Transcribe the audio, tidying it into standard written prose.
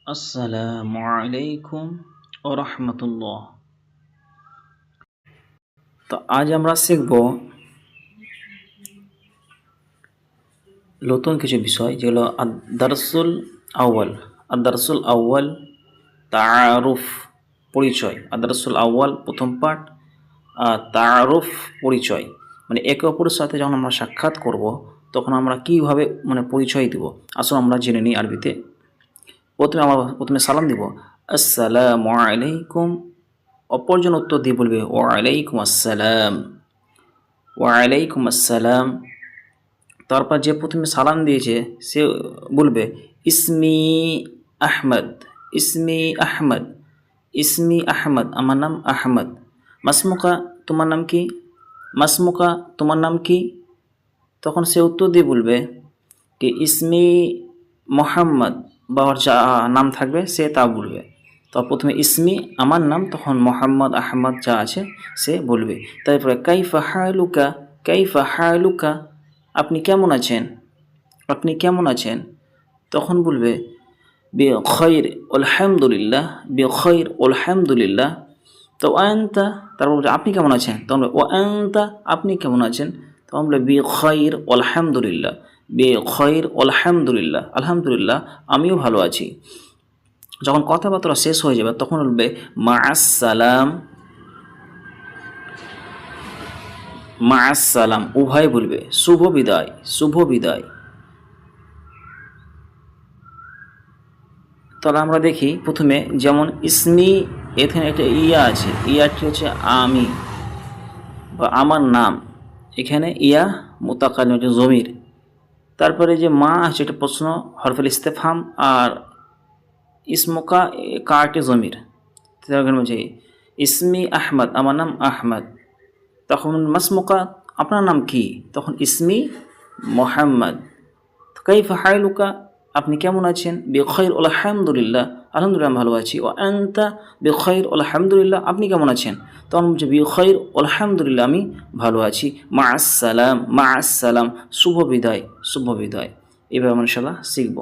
আসসালামু আলাইকুম ওয়া রাহমাতুল্লাহ। তো আজ আমরা শিখব নতুন কিছু বিষয়, যেগুলো আদ-দারসুল আউয়াল। আদ-দারসুল আউয়াল তাআরুফ, পরিচয়। আদ-দারসুল আউয়াল প্রথম পাঠ, তাআরুফ পরিচয়। মানে একে অপরের সাথে যখন আমরা সাক্ষাৎ করব তখন আমরা কিভাবে পরিচয় দিব। আসুন আমরা জেনে নিই আরবিতে। প্রথমে সালাম দিব, আসসালামু আলাইকুম। অপরজন উত্তর দিয়ে বলবে ওয়ালাইকুম আসসালাম, ওয়ালাইকুম আসসালাম। তারপর যে প্রথমে সালাম দিয়েছে সে বলবে ইসমি আহমদ, ইসমি আহমদ, ইসমি আহমদ, আমার নাম আহমদ। মাসমুকা, তোমার নাম কি? মাসমুকা, তোমার নাম কি? তখন সে উত্তর দিয়ে বলবে কি ইসমি মোহাম্মদ, বাবার যা নাম থাকবে সে তা বলবে। তো প্রথমে ইসমি আমার নাম, তখন মোহাম্মদ আহমদ যা আছে সে বলবে। তারপরে কাইফা হালুকা, কাইফা হালুকা, আপনি কেমন আছেন, আপনি কেমন আছেন? তখন বলবে বি খৈর আলহামদুলিল্লাহ, বি খৈর আলহামদুলিল্লাহ। তো আনতা, তারপর বলছে আপনি কেমন আছেন? তখন ও আনতা, আপনি কেমন আছেন? তখন বলে বি খৈর আলহামদুলিল্লাহ, বে খৈর আলহামদুলিল্লাহ, আলহামদুলিল্লাহ আমিও ভালো আছি। যখন কথাবার্তা শেষ হয়ে যাবে তখন বলবে মা আসসালাম, মা আসসালাম, উভয় বলবে শুভ বিদায়, শুভ বিদায়। তাহলে আমরা দেখি প্রথমে, যেমন ইসমি, এখানে একটা ইয়া আছে, ইয়াটি হচ্ছে আমি বা আমার নাম, এখানে ইয়া মুতাকাল্লিম হচ্ছে জমির। তারপরে যে মা আছে এটা প্রশ্ন, হরফুল ইস্তেফহাম, আর ইসমুকা কাটে জমির। বলছে ইসমি আহমদ, আমার নাম আহমদ। তখন মাসমুকা, আপনার নাম কি? তখন ইসমি মোহাম্মদ। কাইফা হালুকা, আপনি কেমন আছেন? বেখৈর আলহামদুলিল্লাহ, আলহামদুলিল্লাহ ভালো আছি। ও আনতা বেখৈর আলহামদুলিল্লাহ, আপনি কেমন আছেন? তখন বলছে বেখৈর আলহামদুলিল্লাহ আমি ভালো আছি। মা আসসালাম, মা আসসালাম, শুভ বিদায়, শুভ বিদায়। এভাবে আমরা ইনশাআল্লাহ শিখব।